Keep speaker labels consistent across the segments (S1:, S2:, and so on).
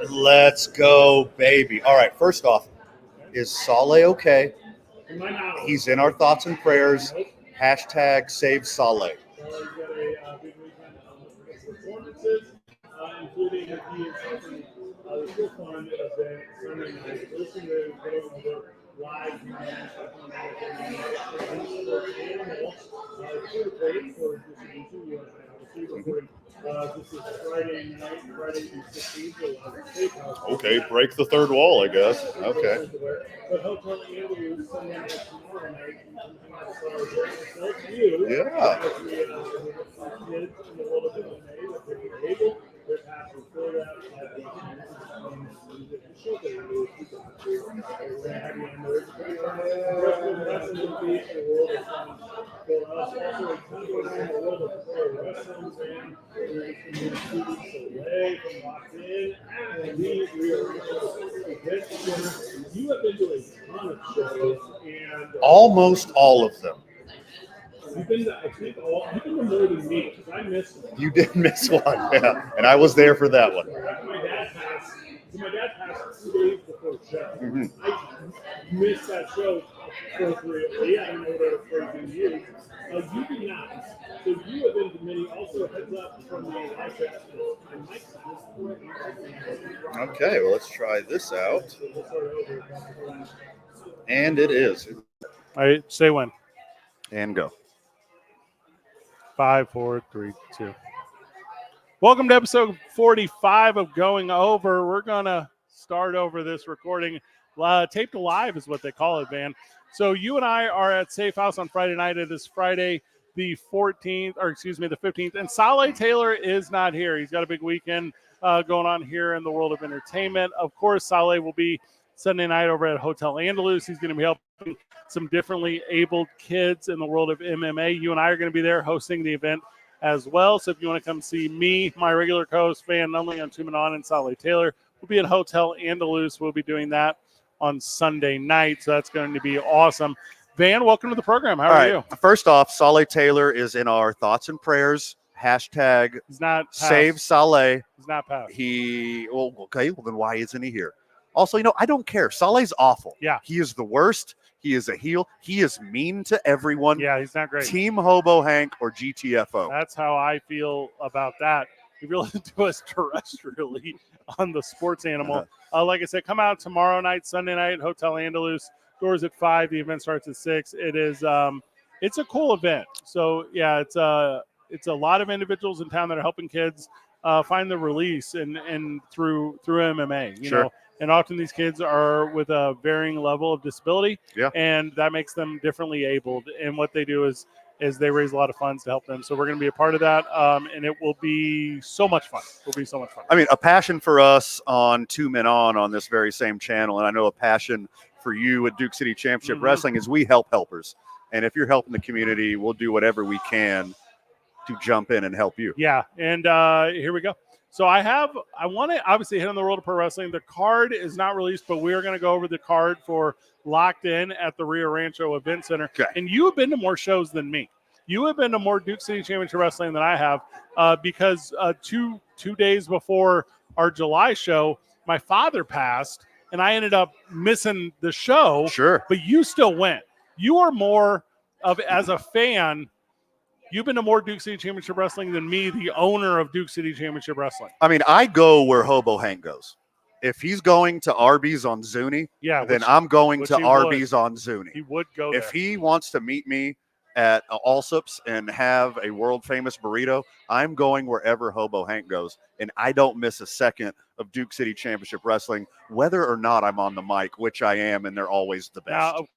S1: Let's go, baby. All right, first off, is Saleh okay? He's in our thoughts and prayers. Hashtag save Saleh. Okay, break the third wall, I guess. Okay. Yeah. Almost all of them.
S2: You've been to, I think, you've been to more than me, because I missed one.
S1: You did miss one, yeah, and I was there for that one.
S2: My dad passed 2 days before the show. Mm-hmm. I missed that show appropriately. I don't know what I referred to you. You did not. So you have been to many. Also, heads up from the podcast.
S1: Okay, well, let's try this out. And it is.
S2: All right, say when.
S1: And go.
S2: 5, 4, 3, 2. Welcome to episode 45 of Going Over. We're going to start over this recording. Taped live is what they call it, Van. So you and I are at Safe House on Friday night. It is Friday the 15th. And Saleh Taylor is not here. He's got a big weekend going on here in the world of entertainment. Of course, Saleh will be Sunday night over at Hotel Andalus. He's going to be helping some differently abled kids in the world of MMA. You and I are going to be there hosting the event as well. So if you want to come see me, my regular co-host, Van Nunley on Two Men On, and Saleh Taylor, we'll be at Hotel Andalus. We'll be doing that on Sunday night. So that's going to be awesome. Van, welcome to the program. How are you?
S1: First off, Saleh Taylor is in our thoughts and prayers. Hashtag
S2: He's not
S1: save Saleh.
S2: He's not passed.
S1: Okay, well then why isn't he here? Also, I don't care. Saleh's awful.
S2: Yeah.
S1: He is the worst. He is a heel. He is mean to everyone.
S2: Yeah, he's not great.
S1: Team Hobo Hank or GTFO.
S2: That's how I feel about that. He really to us terrestrially on the sports animal. Like I said, come out tomorrow night, Sunday night, Hotel Andalus. Doors at 5. The event starts at 6. It is it's a cool event. So yeah, it's a lot of individuals in town that are helping kids find the release and through MMA. You know. And often these kids are with a varying level of disability, and that makes them differently abled. And what they do is they raise a lot of funds to help them. So we're going to be a part of that, and it will be so much fun.
S1: I mean, a passion for us on Two Men On this very same channel, and I know a passion for you at Duke City Championship Wrestling is we help helpers. And if you're helping the community, we'll do whatever we can to jump in and help you.
S2: Yeah, and here we go. So I want to obviously hit on the world of pro wrestling. The card is not released, but we're going to go over the card for Locked In at the Rio Rancho Event Center.
S1: Okay.
S2: And you have been to more shows than me. You have been to more Duke City Championship Wrestling than I have because two days before our July show, my father passed, and I ended up missing the show.
S1: Sure.
S2: But you still went. You are more of, as a fan, you've been to more Duke City Championship Wrestling than me, the owner of Duke City Championship Wrestling.
S1: I mean, I go where Hobo Hank goes. If he's going to Arby's on Zuni, then I'm going to Arby's on Zuni.
S2: He would go there.
S1: If he wants to meet me at Allsup's and have a world-famous burrito, I'm going wherever Hobo Hank goes. And I don't miss a second of Duke City Championship Wrestling, whether or not I'm on the mic, which I am, and they're always the best.
S2: Now,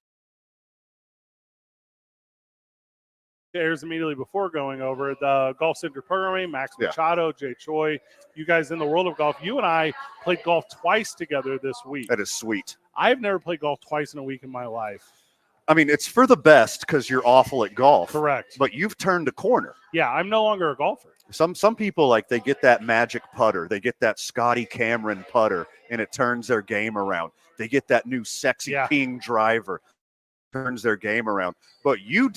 S2: airs immediately before Going Over the Golf Center programming. Max Machado, Jay Choi, you guys in the world of golf. You and I played golf twice together this week.
S1: That is sweet.
S2: I've never played golf twice in a week in my life.
S1: I mean, it's for the best because you're awful at golf.
S2: Correct.
S1: But you've turned a corner.
S2: Yeah, I'm no longer a golfer.
S1: Some people, like, they get that magic putter. They get that Scotty Cameron putter, and it turns their game around. They get that new sexy ping driver, turns their game around. But you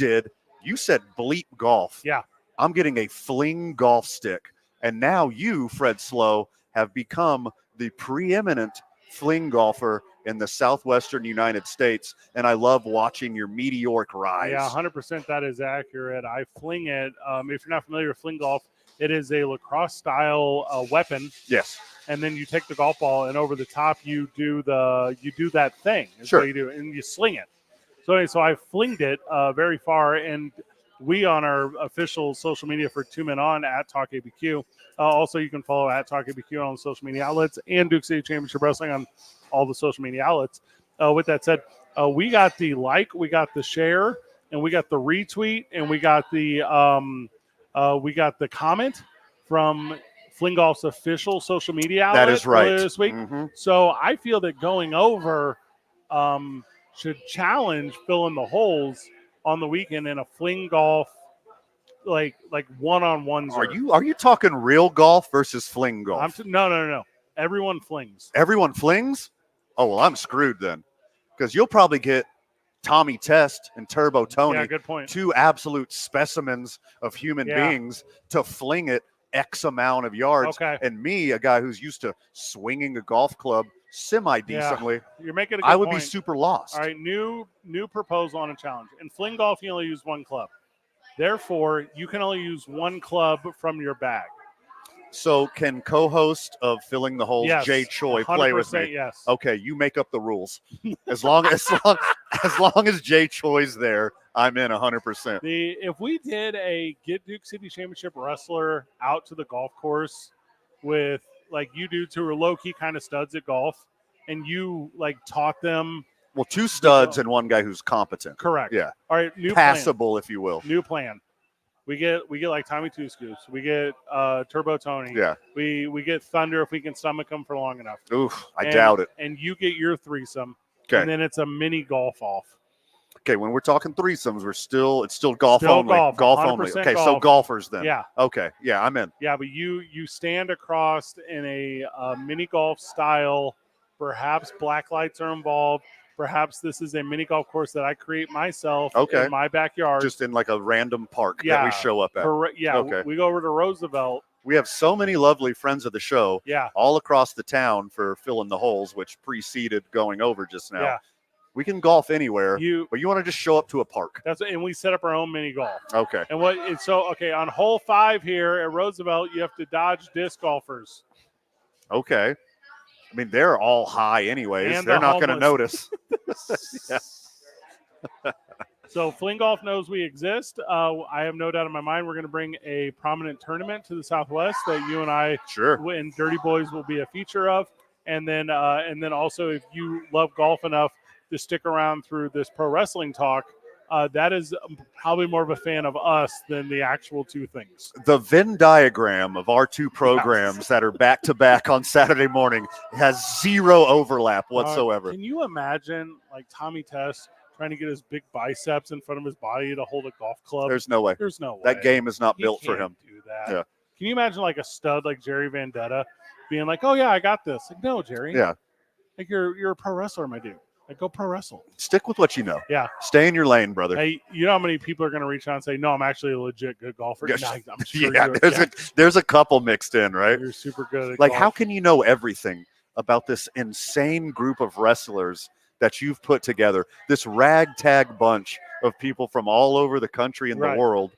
S1: said bleep golf.
S2: Yeah.
S1: I'm getting a fling golf stick. And now you, Fred Slow, have become the preeminent fling golfer in the southwestern United States, and I love watching your meteoric rise.
S2: Yeah, 100% that is accurate. I fling it. If you're not familiar with fling golf, it is a lacrosse-style weapon.
S1: Yes.
S2: And then you take the golf ball, and over the top you do that thing. That's
S1: Sure.
S2: what you do, and you sling it. So I flinged it very far, and we on our official social media for 2 Men On at Talk ABQ. Also, you can follow at Talk ABQ on the social media outlets and Duke City Championship Wrestling on all the social media outlets. With that said, we got the like, we got the share, and we got the retweet, and we got the comment from Fling Golf's official social media outlet.
S1: That is right.
S2: This week.
S1: Mm-hmm.
S2: So I feel that going over should challenge Fill in the Holes on the weekend in a fling golf like one-on-ones.
S1: Are you talking real golf versus fling golf?
S2: No. Everyone flings.
S1: Everyone flings? Oh, well, I'm screwed then, because you'll probably get Tommy Test and Turbo Tony,
S2: Yeah, good point.
S1: two absolute specimens of human beings, to fling it X amount of yards.
S2: Okay.
S1: And me, a guy who's used to swinging a golf club semi-decently,
S2: You're making a good
S1: I would
S2: point.
S1: be super lost.
S2: All right, new proposal on a challenge. In fling golf, you only use one club. Therefore, you can only use one club from your bag.
S1: So can co-host of Filling the Holes,
S2: Yes,
S1: Jay Choi, play with me?
S2: Yes.
S1: Okay, you make up the rules. As long as Jay Choi's there, I'm in 100%.
S2: If we did a get Duke City Championship wrestler out to the golf course with like you dudes who are low key kind of studs at golf, and you like taught them.
S1: Well, two studs and one guy who's competent.
S2: Correct.
S1: Yeah.
S2: All right. New
S1: Passable,
S2: plan.
S1: if you will.
S2: New plan. We get like Tommy Two Scoops. We get Turbo Tony.
S1: Yeah.
S2: We get Thunder if we can stomach them for long enough.
S1: Oof, I doubt it.
S2: And you get your threesome.
S1: Okay.
S2: And then it's a mini golf off.
S1: Okay, when we're talking threesomes, it's still golf
S2: Still
S1: only.
S2: golf
S1: only.
S2: 100%
S1: Okay, so
S2: golf.
S1: golfers then.
S2: Yeah.
S1: Okay. Yeah, I'm in.
S2: Yeah, but you stand across in a mini golf style. Perhaps black lights are involved. Perhaps this is a mini golf course that I create myself in my backyard.
S1: Just in like a random park that we show up at.
S2: Correct. Yeah.
S1: Okay.
S2: We go over to Roosevelt.
S1: We have so many lovely friends of the show all across the town for Filling the Holes, which preceded going over just now.
S2: Yeah.
S1: We can golf anywhere, but you want to just show up to a park.
S2: And we set up our own mini golf.
S1: Okay.
S2: And on hole 5 here at Roosevelt, you have to dodge disc golfers.
S1: Okay. I mean, they're all high anyways.
S2: And
S1: they're not going to
S2: homeless.
S1: notice. Yeah.
S2: So Fling Golf knows we exist. I have no doubt in my mind we're going to bring a prominent tournament to the Southwest that you and I and Dirty Boys will be a feature of. And then also, if you love golf enough to stick around through this pro wrestling talk, that is probably more of a fan of us than the actual two things.
S1: The Venn diagram of our two programs that are back to back on Saturday morning has zero overlap whatsoever.
S2: Can you imagine like Tommy Test trying to get his big biceps in front of his body to hold a golf club?
S1: There's no way.
S2: There's no way.
S1: That game is not built for
S2: can't
S1: him.
S2: do that.
S1: Yeah.
S2: Can you imagine like a stud like Jerry Vendetta being like, "Oh yeah, I got this." Like, no, Jerry.
S1: Yeah.
S2: Like you're a pro wrestler, my dude. Like, go pro wrestle.
S1: Stick with what you know.
S2: Yeah.
S1: Stay in your lane, brother.
S2: Hey, you know how many people are going to reach out and say, "No, I'm actually a legit good golfer."
S1: Yes.
S2: Nah, I'm sure
S1: There's a couple mixed in, right?
S2: You're super good at
S1: like,
S2: golf.
S1: how can you know everything about this insane group of wrestlers that you've put together? This ragtag bunch of people from all over the country and the world,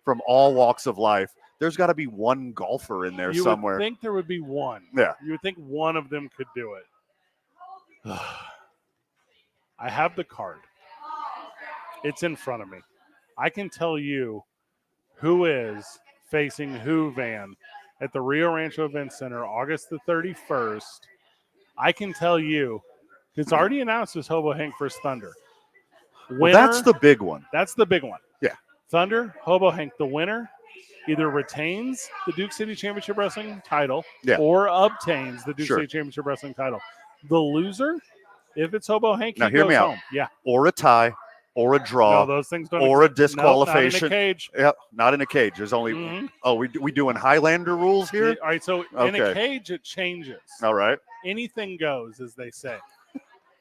S1: from all walks of life. There's got to be one golfer in there somewhere.
S2: You would think there would be one.
S1: Yeah.
S2: You would think one of them could do it. I have the card. It's in front of me. I can tell you who is facing who, Van, at the Rio Rancho Event Center, August the 31st. I can tell you, it's already announced as Hobo Hank versus Thunder.
S1: Well, that's the big one.
S2: That's the big one.
S1: Yeah. Thunder,
S2: Hobo Hank, the winner either retains the Duke City Championship Wrestling title or obtains the Duke City Championship Wrestling title. The loser, if it's Hobo Hank,
S1: now
S2: he
S1: hear
S2: goes
S1: me out.
S2: home. Yeah.
S1: Or a tie, or a
S2: No,
S1: draw
S2: those things don't.
S1: or a
S2: exist. Nope, not in
S1: disqualification.
S2: a cage.
S1: Yep, not in a cage. There's only.
S2: Mhm.
S1: Oh, we doing Highlander rules here?
S2: All right, so in a
S1: Okay.
S2: cage it changes.
S1: All right.
S2: Anything goes, as they say.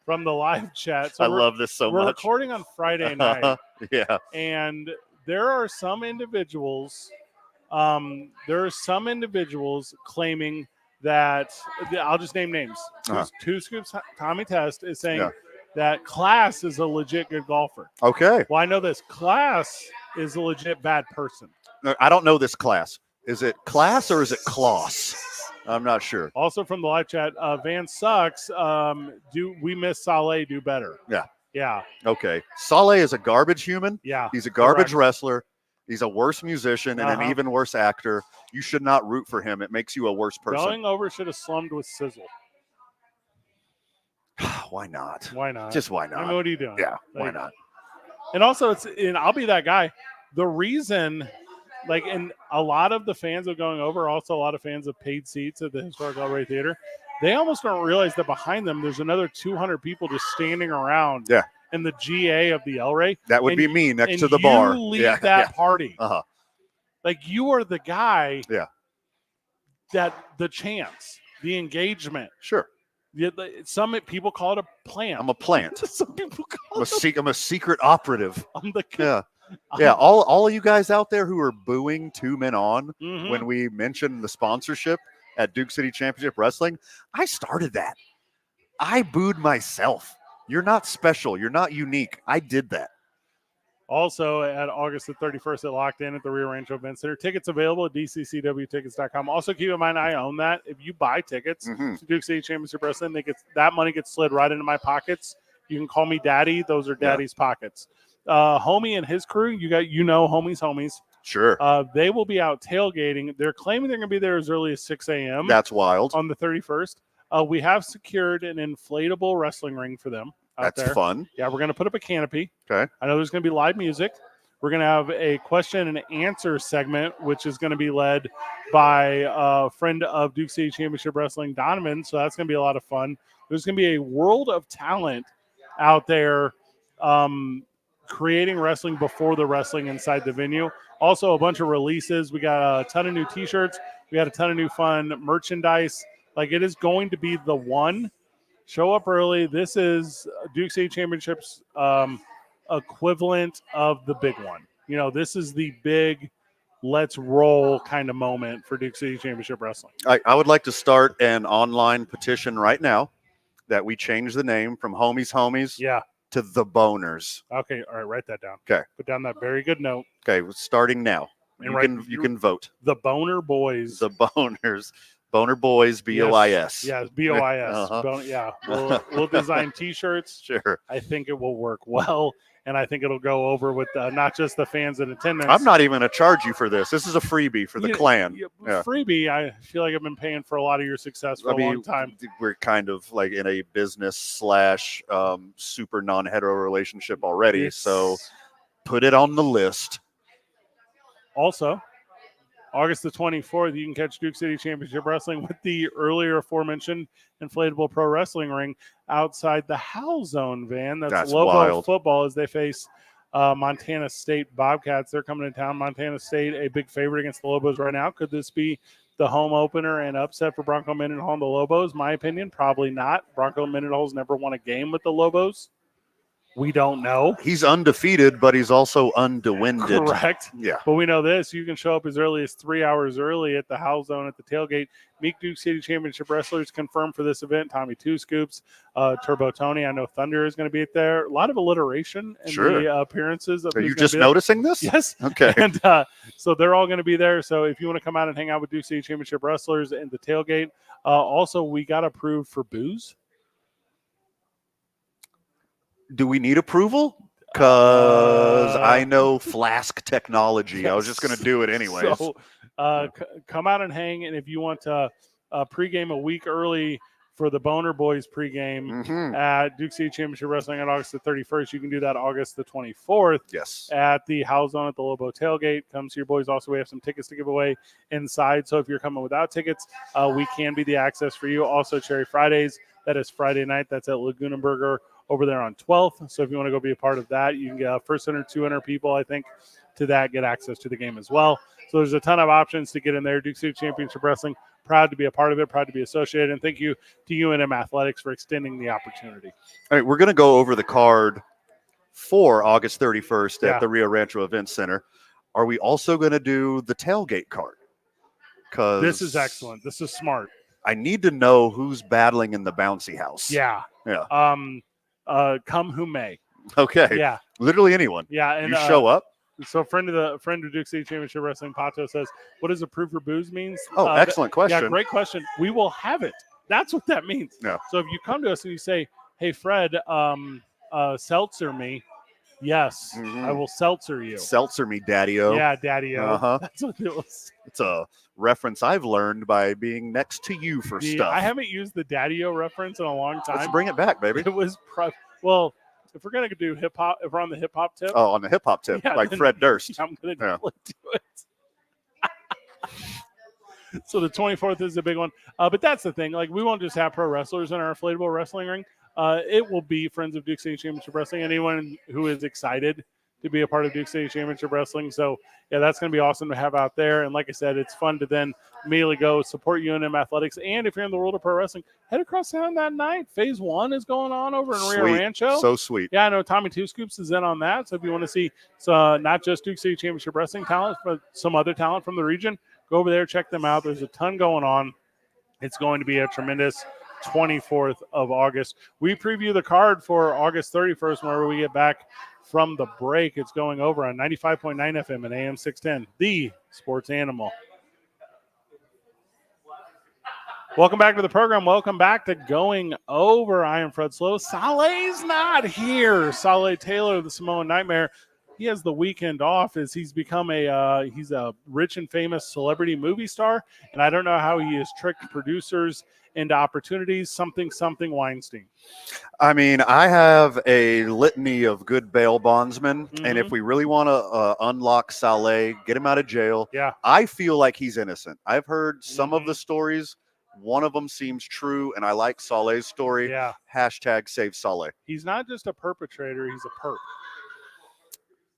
S2: From the live chat. So
S1: I love this so
S2: we're
S1: much.
S2: recording on Friday night,
S1: Yeah.
S2: and there are some individuals. Claiming that I'll just name names.
S1: Uh-huh.
S2: Two Scoops Tommy Test is saying
S1: Yeah.
S2: that Class is a legit good golfer.
S1: Okay.
S2: Well, I know this. Class is a legit bad person.
S1: No, I don't know this class. Is it class or is it Kloss? I'm not sure.
S2: Also from the live chat, Van sucks. Do we miss Saleh? Do better?
S1: Yeah.
S2: Yeah.
S1: Okay. Saleh is a garbage human.
S2: Yeah.
S1: He's a garbage
S2: Correct.
S1: wrestler. He's a worse musician and an
S2: Uh-huh.
S1: even worse actor. You should not root for him. It makes you a worse person.
S2: Going over should have slummed with Sizzle.
S1: Why not?
S2: Why not?
S1: Just why
S2: I mean,
S1: not?
S2: what are you doing?
S1: Yeah. Why
S2: Like,
S1: not?
S2: And also, I'll be that guy. The reason, and a lot of the fans of Going Over, also a lot of fans of paid seats at the Historic El Rey Theater, they almost don't realize that behind them there's another 200 people just standing around.
S1: Yeah.
S2: In the GA of the El Rey.
S1: That would
S2: and
S1: be me next
S2: and
S1: to the bar.
S2: You lead
S1: Yeah.
S2: that party.
S1: Uh-huh.
S2: Like you are the guy.
S1: Yeah.
S2: That the chance, the engagement.
S1: Sure.
S2: Some people call it a plant.
S1: I'm a plant.
S2: Some people call
S1: I'm a secret operative.
S2: I'm the
S1: Yeah. Yeah. All of you guys out there who are booing 2 Men On
S2: Mhm.
S1: when we mentioned the sponsorship at Duke City Championship Wrestling, I started that. I booed myself. You're not special. You're not unique. I did that.
S2: Also, at August the 31st at Locked In at the Rio Rancho Event Center. Tickets available at dccwtickets.com. Also, keep in mind, I own that. If you buy tickets
S1: Mhm.
S2: to Duke City Championship Wrestling, that money gets slid right into my pockets. You can call me Daddy. Those are Daddy's pockets. Homie and his crew, Homie's homies.
S1: Sure.
S2: They will be out tailgating. They're claiming they're going to be there as early as 6 a.m.
S1: That's wild.
S2: on the 31st. We have secured an inflatable wrestling ring for them out
S1: That's
S2: there.
S1: fun.
S2: Yeah, we're going to put up a canopy.
S1: Okay.
S2: I know there's going to be live music. We're going to have a question and answer segment, which is going to be led by a friend of Duke City Championship Wrestling, Donovan. So that's going to be a lot of fun. There's going to be a world of talent out there creating wrestling before the wrestling inside the venue. Also, a bunch of releases. We got a ton of new T-shirts. We got a ton of new fun merchandise. Like, it is going to be the one. Show up early. This is Duke City Championships equivalent of the big one. This is the big let's roll kind of moment for Duke City Championship Wrestling.
S1: I would like to start an online petition right now that we change the name from Homies
S2: Yeah.
S1: to The Boners.
S2: Okay. All right. Write that down.
S1: Okay.
S2: Put down that very good note.
S1: Okay, starting now.
S2: And
S1: You can vote.
S2: The Boner Boys.
S1: The Boners. Boner Boys, BOIS.
S2: Yes, BOIS.
S1: Uh-huh.
S2: Yeah. We'll design T-shirts.
S1: Sure.
S2: I think it will work well, and I think it'll go over with not just the fans in attendance.
S1: I'm not even going to charge you for this. This is a freebie for the clan. Yeah.
S2: Freebie, I feel like I've been paying for a lot of your success for a long time.
S1: We're kind of like in a business / super non-hetero relationship already. So put it on the list.
S2: Also, August the 24th, you can catch Duke City Championship Wrestling with the earlier aforementioned inflatable pro wrestling ring outside the Howl Zone van. That's Lobo
S1: wild.
S2: football as they face Montana State Bobcats. They're coming to town. Montana State, a big favorite against the Lobos right now. Could this be the home opener and upset for Bronco Mendenhall and the Lobos? My opinion, probably not. Bronco Mendenhall's never won a game with the Lobos. We don't know.
S1: He's undefeated, but he's also undewinded.
S2: Correct.
S1: Yeah.
S2: But we know this. You can show up as early as 3 hours early at the Howl Zone at the tailgate. Meek Duke City Championship wrestlers confirmed for this event. Tommy Two Scoops, Turbo Tony. I know Thunder is going to be there. A lot of alliteration in the appearances.
S1: Are you just noticing this?
S2: Yes.
S1: Okay.
S2: And so they're all going to be there. So if you want to come out and hang out with Duke City Championship wrestlers and the tailgate. Also, we got approved for booze.
S1: Do we need approval? Because I know Flask technology. I was just going to do it anyways.
S2: So come out and hang. And if you want to pregame a week early for the Boner Boys pregame at Duke City Championship Wrestling on August the 31st, you can do that August the 24th.
S1: Yes.
S2: At the Howl Zone at the Lobo tailgate. Come see your boys. Also, we have some tickets to give away inside. So if you're coming without tickets, we can be the access for you. Also, Cherry Fridays. That is Friday night. That's at Laguna Burger over there on 12th. So if you want to go be a part of that, you can get first enter, 200 people, I think, to that, get access to the game as well. So there's a ton of options to get in there. Duke City Championship Wrestling, proud to be a part of it, proud to be associated. And thank you to UNM Athletics for extending the opportunity.
S1: All right, we're going to go over the card for August 31st
S2: Yeah.
S1: at the Rio Rancho Event Center. Are we also going to do the tailgate card? Because
S2: This is excellent. This is smart.
S1: I need to know who's battling in the bouncy house.
S2: Yeah.
S1: Yeah.
S2: Come who may.
S1: Okay.
S2: Yeah.
S1: Literally anyone.
S2: Yeah. And
S1: you show up.
S2: So friend of Duke City Championship Wrestling, Pato, says, what does approve for booze means?
S1: Oh, excellent question.
S2: Yeah, great question. We will have it. That's what that means.
S1: Yeah.
S2: So if you come to us and you say, hey, Fred, seltzer me. Yes, I will seltzer you.
S1: Seltzer me, daddy-o.
S2: Yeah, daddy-o.
S1: Uh-huh.
S2: That's what it was.
S1: It's a reference I've learned by being next to you for stuff.
S2: I haven't used the daddy-o reference in a long time.
S1: Let's bring it back, baby.
S2: It was well, if we're gonna do hip hop, if we're on the hip hop tip.
S1: Oh, on the hip hop tip,
S2: Yeah,
S1: like
S2: then
S1: Fred Durst.
S2: I'm gonna definitely do it. So the 24th is a big one, but that's the thing. Like, we won't just have pro wrestlers in our inflatable wrestling ring. It will be friends of Duke City Championship Wrestling. Anyone who is excited to be a part of Duke City Championship Wrestling. So, yeah, that's going to be awesome to have out there. And like I said, it's fun to then immediately go support UNM Athletics. And if you're in the world of pro wrestling, head across town that night. Phase 1 is going on over in Rio Rancho.
S1: So sweet.
S2: Yeah, I know Tommy Two Scoops is in on that. So if you want to see not just Duke City Championship Wrestling talent, but some other talent from the region, go over there, check them out. There's a ton going on. It's going to be a tremendous 24th of August. We preview the card for August 31st whenever we get back from the break. It's going over on 95.9 FM and AM 610, the Sports Animal. Welcome back to the program. Welcome back to Going Over. I am Fred Slow. Saleh's not here. Saleh Taylor, the Samoan Nightmare. He has the weekend off as he's become he's a rich and famous celebrity movie star. And I don't know how he has tricked producers into opportunities, something Weinstein.
S1: I mean, I have a litany of good bail bondsmen, and if we really want to unlock Saleh, get him out of jail,
S2: Yeah.
S1: I feel like he's innocent. I've heard some of the stories. One of them seems true, and I like Saleh's story.
S2: Yeah.
S1: Hashtag save Saleh.
S2: He's not just a perpetrator, he's a perp.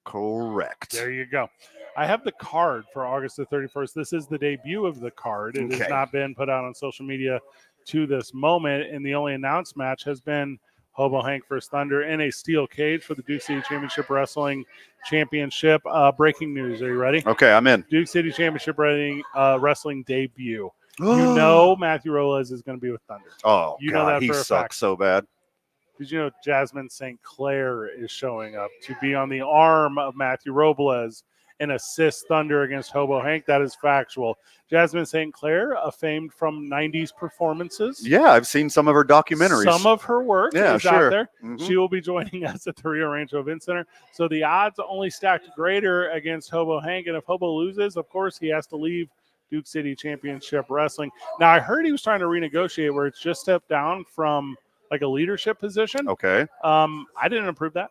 S1: Correct.
S2: There you go. I have the card for August the 31st. This is the debut of the card. It has not been put out on social media to this moment, and the only announced match has been Hobo Hank vs. Thunder in a steel cage for the Duke City Championship Wrestling Championship. Breaking news. Are you ready?
S1: Okay, I'm in.
S2: Duke City Championship Wrestling debut. You know Matthew Robles is going to be with Thunder.
S1: Oh,
S2: you
S1: God,
S2: know that
S1: he
S2: for a
S1: sucks
S2: fact.
S1: so bad.
S2: Did you know Jasmine St. Clair is showing up to be on the arm of Matthew Robles and assist Thunder against Hobo Hank? That is factual. Jasmine St. Clair, famed from 90s performances.
S1: Yeah, I've seen some of her documentaries.
S2: Some of her work is
S1: sure.
S2: out there.
S1: Mhm.
S2: She will be joining us at the Rio Rancho Event Center. So the odds only stacked greater against Hobo Hank. And if Hobo loses, of course, he has to leave Duke City Championship Wrestling. Now, I heard he was trying to renegotiate where it's just stepped down from like a leadership position.
S1: Okay.
S2: I didn't approve that.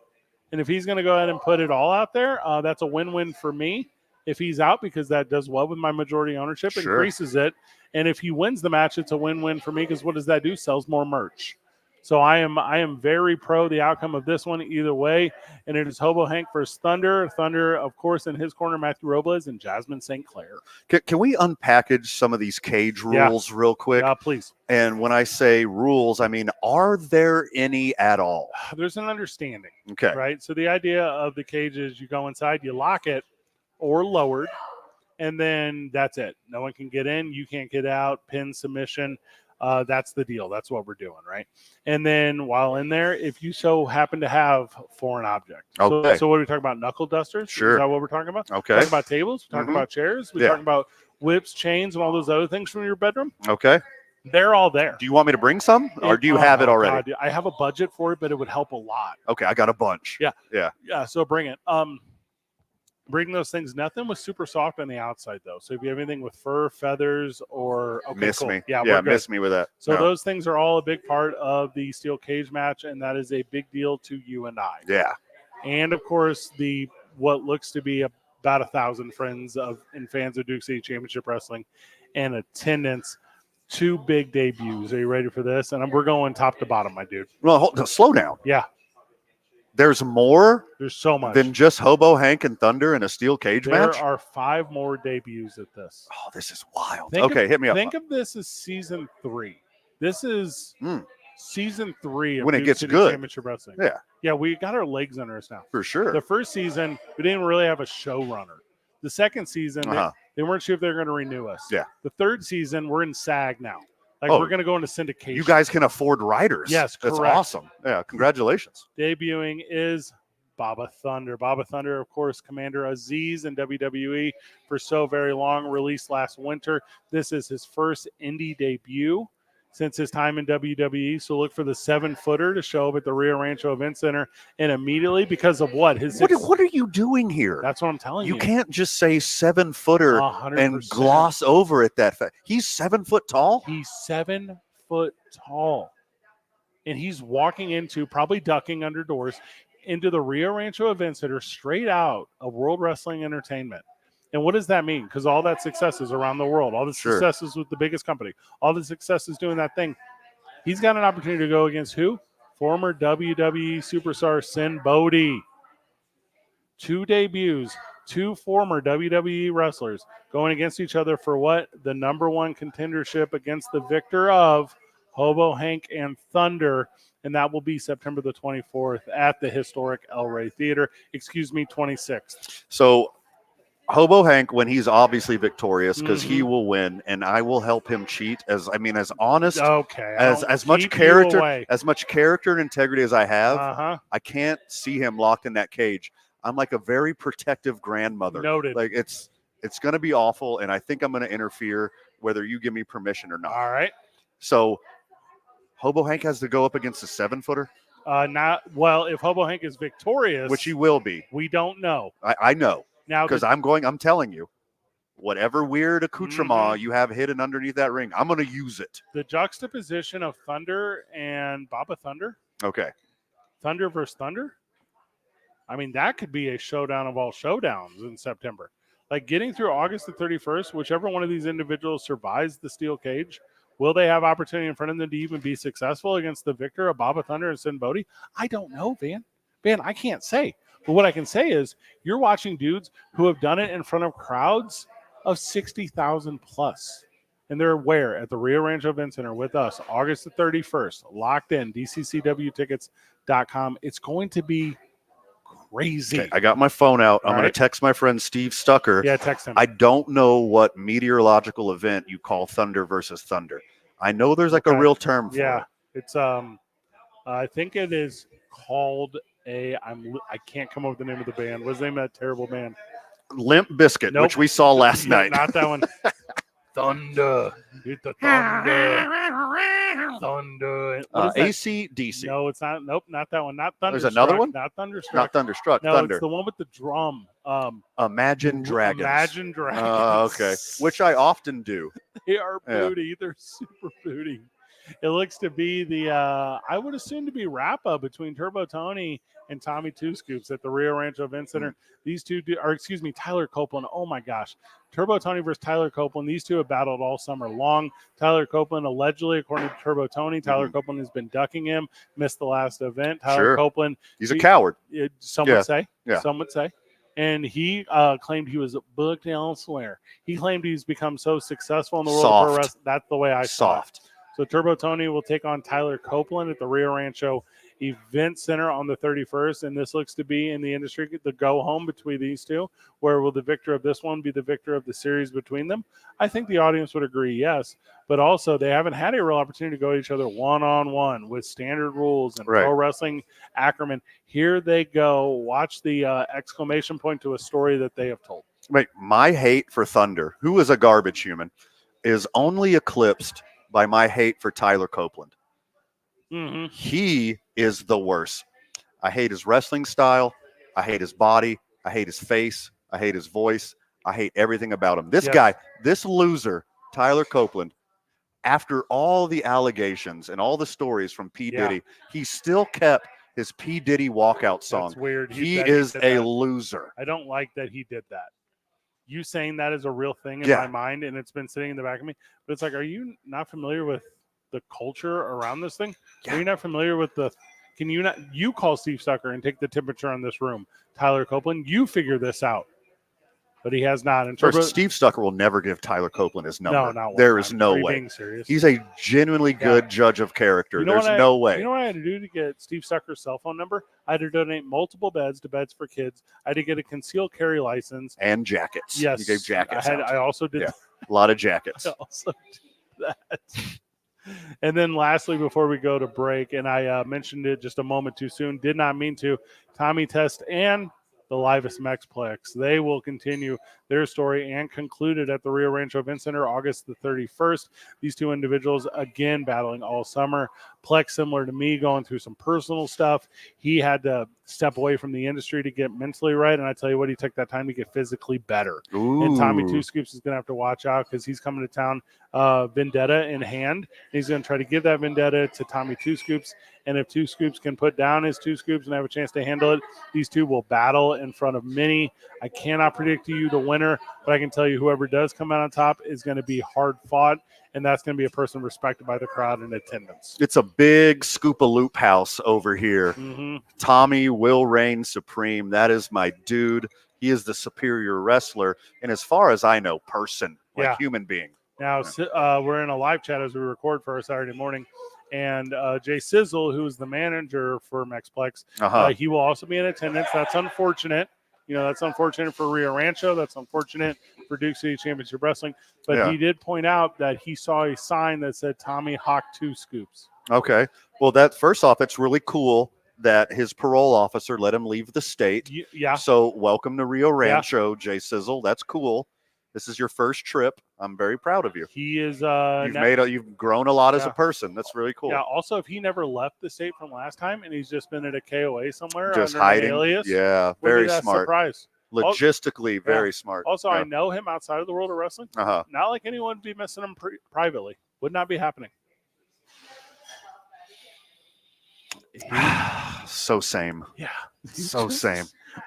S2: And if he's going to go ahead and put it all out there, that's a win-win for me if he's out, because that does well with my majority ownership,
S1: Sure.
S2: increases it. And if he wins the match, it's a win-win for me, because what does that do? Sells more merch. So I am very pro the outcome of this one either way. And it is Hobo Hank versus Thunder. Thunder, of course, in his corner, Matthew Robles and Jasmine St. Clair.
S1: Can we unpackage some of these cage rules real quick?
S2: Please.
S1: And when I say rules, I mean, are there any at all?
S2: There's an understanding.
S1: Okay.
S2: Right? So the idea of the cage is you go inside, you lock it or lowered, and then that's it. No one can get in. You can't get out. Pin, submission. That's the deal. That's what we're doing, right? And then while in there, if you so happen to have foreign object.
S1: Okay.
S2: So what are we talking about? Knuckle dusters?
S1: Sure.
S2: Is that what we're talking about?
S1: Okay.
S2: We're talking about tables? We're talking
S1: Mhm.
S2: about chairs? We're
S1: Yeah.
S2: talking about whips, chains, and all those other things from your bedroom?
S1: Okay.
S2: They're all there.
S1: Do you want me to bring some, or do you have it already?
S2: God, I have a budget for it, but it would help a lot.
S1: Okay, I got a bunch.
S2: Yeah, so bring it. Bring those things. Nothing was super soft on the outside, though. So if you have anything with fur, feathers, or
S1: Miss
S2: cool.
S1: me.
S2: Yeah, we're good.
S1: Miss me with that.
S2: So
S1: No.
S2: those things are all a big part of the steel cage match, and that is a big deal to you and I.
S1: Yeah.
S2: And of course, the what looks to be about 1,000 friends of and fans of Duke City Championship Wrestling and attendance. two big debuts. Are you ready for this? And we're going top to bottom, my dude.
S1: Well, slow down.
S2: Yeah,
S1: There's more
S2: there's so much.
S1: than just Hobo Hank and Thunder in a steel cage
S2: There
S1: match.
S2: are 5 more debuts at this.
S1: Oh, this is wild.
S2: Think
S1: Okay,
S2: of,
S1: hit me up.
S2: Think of this as season 3. This is season 3 of
S1: When it
S2: Duke
S1: gets
S2: City
S1: good.
S2: Championship Wrestling.
S1: Yeah,
S2: Yeah, we got our legs under us now.
S1: for sure.
S2: The first season, we didn't really have a showrunner. The second season, they weren't sure if they were going to renew us.
S1: Yeah.
S2: The third season, we're in SAG now. Like,
S1: Oh,
S2: we're going to go into syndication.
S1: You guys can afford writers.
S2: Yes,
S1: That's
S2: correct.
S1: awesome. Yeah, congratulations.
S2: Debuting is Baba Thunder. Baba Thunder, of course, Commander Aziz in WWE for so very long, released last winter. This is his first indie debut since his time in WWE. So look for the 7-footer to show up at the Rio Rancho Event Center. And immediately, because of what?
S1: What are you doing here?
S2: That's what I'm telling you.
S1: You can't just say 7-footer
S2: 100%.
S1: and gloss over it that fast. He's 7 foot tall.
S2: He's 7 foot tall. And he's walking into, probably ducking under doors, into the Rio Rancho Event Center straight out of World Wrestling Entertainment. And what does that mean? Because all that success is around the world. All the success is with the biggest company. All the success is doing that thing. He's got an opportunity to go against who? Former WWE superstar Sin Bodhi. 2 debuts, 2 former WWE wrestlers going against each other for what? The number 1 contendership against the victor of Hobo Hank and Thunder. And that will be September the 24th at the historic El Rey Theater. 26th.
S1: So Hobo Hank, when he's obviously victorious, because he
S2: Mhm.
S1: will win, and I will help him cheat as honest
S2: Okay.
S1: as much character and integrity as I have. I can't see him locked in that cage. I'm like a very protective grandmother.
S2: Noted.
S1: Like it's going to be awful, and I think I'm going to interfere whether you give me permission or not.
S2: All right.
S1: So Hobo Hank has to go up against a 7-footer,
S2: If Hobo Hank is victorious,
S1: which he will be.
S2: we don't know.
S1: I know
S2: Now,
S1: because I'm telling you, whatever weird accoutrement you have hidden underneath that ring, I'm going to use it.
S2: the juxtaposition of Thunder and Baba Thunder,
S1: Okay.
S2: Thunder versus Thunder, I mean, that could be a showdown of all showdowns in September. Like getting through August the 31st, whichever one of these individuals survives the steel cage, will they have opportunity in front of them to even be successful against the victor of Baba Thunder and Sin Bodhi? I don't know, Van. I can't say. But what I can say is you're watching dudes who have done it in front of crowds of 60,000 plus. And they're where? At the Rio Rancho Event Center with us, August the 31st, locked in, dccwtickets.com. It's going to be crazy.
S1: Okay, I got my phone out. I'm going
S2: right.
S1: to text my friend Steve Stucker.
S2: Yeah, text him.
S1: I don't know what meteorological event you call Thunder versus Thunder. I know there's like a real term for it.
S2: It's I think it is called I can't come up with the name of the band. What's the name of that terrible band?
S1: Limp Bizkit,
S2: Nope.
S1: which we saw last
S2: Yeah,
S1: night.
S2: Not that one. Thunder. Hit the thunder. Thunder. What is that?
S1: AC/DC.
S2: No, it's not. Nope, not that one. Not Thunderstruck.
S1: There's another one?
S2: Not Thunderstruck.
S1: Not Thunderstruck.
S2: No,
S1: Thunder.
S2: it's the one with the drum.
S1: Imagine Dragons.
S2: Imagine Dragons.
S1: Okay. Which I often do.
S2: They are
S1: Yeah.
S2: booty. They're super booty. It looks to be the, I would assume to be wrap-up between Turbo Tony and Tommy Two Scoops at the Rio Rancho Event Center. These two, Tyler Copeland. Oh my gosh. Turbo Tony versus Tyler Copeland. These two have battled all summer long. Tyler Copeland, allegedly, according to Turbo Tony, Tyler Copeland has been ducking him, missed the last event. Tyler Copeland.
S1: He's a coward.
S2: Some would say.
S1: Yeah.
S2: Some would say. And he claimed he was booked elsewhere. He claimed he's become so successful in the world of pro wrestling. That's the way I saw it. So Turbo Tony will take on Tyler Copeland at the Rio Rancho Event Center on the 31st. And this looks to be in the industry, the go-home between these two. Where will the victor of this one be the victor of the series between them? I think the audience would agree, yes. But also, they haven't had a real opportunity to go at each other one-on-one with standard rules and pro wrestling acumen. Here they go. Watch the exclamation point to a story that they have told.
S1: Wait, my hate for Thunder, who is a garbage human, is only eclipsed by my hate for Tyler Copeland.
S2: Mm-hmm.
S1: He is the worst. I hate his wrestling style. I hate his body. I hate his face. I hate his voice. I hate everything about him. This guy, this loser, Tyler Copeland, after all the allegations and all the stories from P. Diddy, he still kept his P. Diddy walkout song.
S2: That's weird.
S1: He is a loser.
S2: I don't like that he did that. you saying that is a real thing in
S1: Yeah.
S2: my mind, and it's been sitting in the back of me. But it's like, are you not familiar with the culture around this thing?
S1: Yeah.
S2: Are you not familiar with the? Can you not? You call Steve Sucker and take the temperature on this room, Tyler Copeland. You figure this out, but he has not. And
S1: First,
S2: Turbo,
S1: Steve Stucker will never give Tyler Copeland his number.
S2: no, not one
S1: There is
S2: time.
S1: no
S2: Are you
S1: way.
S2: being serious?
S1: He's a genuinely good judge of character.
S2: You know
S1: There's
S2: what
S1: no way.
S2: You know what I had to do to get Steve Sucker's cell phone number? I had to donate multiple beds to Beds for Kids. I had to get a concealed carry license.
S1: And jackets.
S2: Yes,
S1: You gave jackets out.
S2: I also did.
S1: Yeah. A lot of jackets.
S2: I also did that. And then lastly, before we go to break, and I mentioned it just a moment too soon, did not mean to, Tommy Test and the Livus Mexplex, they will continue their story and conclude it at the Rio Rancho Event Center August the 31st. These two individuals, again, battling all summer. Plex, similar to me, going through some personal stuff. He had to step away from the industry to get mentally right, and I tell you what, he took that time to get physically better.
S1: Ooh.
S2: And Tommy Two Scoops is going to have to watch out because he's coming to town vendetta in hand. He's going to try to give that vendetta to Tommy Two Scoops. And if Two Scoops can put down his Two Scoops and have a chance to handle it, these two will battle in front of many. I cannot predict to you the winner, but I can tell you whoever does come out on top is going to be hard fought, and that's going to be a person respected by the crowd in attendance.
S1: It's a big scoop-a-loop house over here.
S2: Mm-hmm.
S1: Tommy will reign supreme. That is my dude. He is the superior wrestler. And as far as I know, person, like
S2: Yeah.
S1: human being.
S2: Now, we're in a live chat as we record for our Saturday morning, and Jay Sizzle, who is the manager for Mexplex, he will also be in attendance. That's unfortunate. You know, that's unfortunate for Rio Rancho. That's unfortunate for Duke City Championship Wrestling. But
S1: Yeah.
S2: he did point out that he saw a sign that said Tommy Hawk Two Scoops.
S1: Okay. Well, that first off, it's really cool that his parole officer let him leave the state.
S2: Yeah.
S1: So welcome to Rio Rancho, Jay Sizzle. That's cool. This is your first trip. I'm very proud of you.
S2: He is
S1: You've grown a lot as
S2: Yeah.
S1: a person. That's really cool.
S2: Yeah. Also, if he never left the state from last time and he's just been at a KOA somewhere
S1: Just
S2: under
S1: hiding.
S2: an alias,
S1: Yeah,
S2: would be
S1: very
S2: that
S1: smart.
S2: surprise.
S1: Logistically, very smart.
S2: Also,
S1: yeah.
S2: I know him outside of the world of wrestling.
S1: Uh-huh.
S2: Not like anyone would be missing him privately. Would not be happening.
S1: So same.
S2: Yeah.
S1: So same.